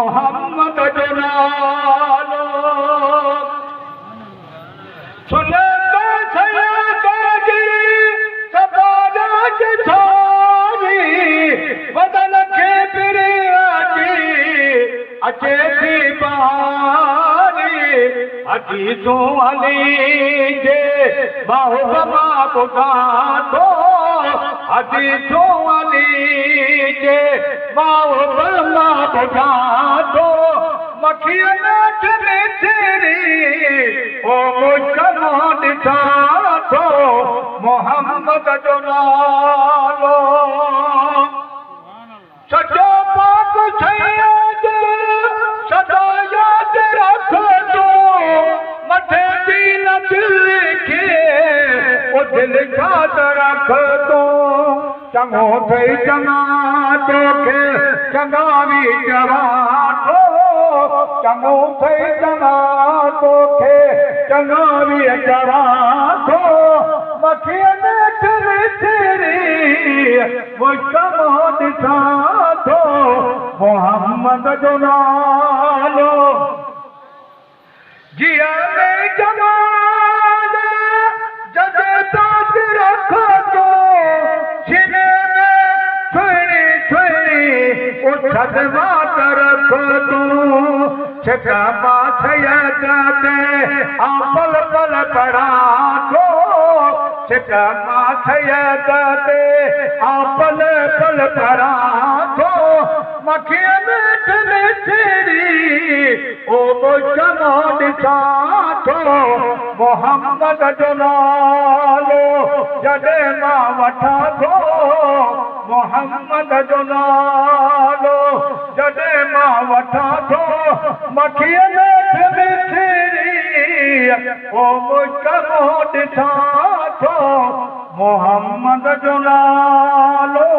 मोहम्मद जो नालो सुने तो सया जी सबाजा के छारी बदन के पिरियाजी अचे थी बहारी अजीजों अली जे बाहुबमा बुधा तो अजीजों अली जे बाहुबमा बुधा तो मखियन में तेरी ओ मुझको दिखा तो मोहम्मद जो नालो सचो पाक सैयद सदा याद रख दो मथे दीन दिल के ओ दिल याद रख दो चङो थई चङा तोखे चङावी जवानो चङो थई चङा तोखे चङावी जवानो मखियन में तेरी मुझको दिखा दो मोहम्मद जो नालो जिया में जमाल जदे ताक रख दो सीने में छुड़ी छुड़ी उछद मात रख दो छका माछया जाते पल पल पड़ा दो छका माछया जाते पल पल पड़ा दो मखियन में तेरी ओ मुझको दिखा दो मोहम्मद जो नालो जडे मां वठा दो मोहम्मद जो नालो जडे मां वठा दो मखियन में तेरी ओ मुझको दिखा दो मोहम्मद जो नालो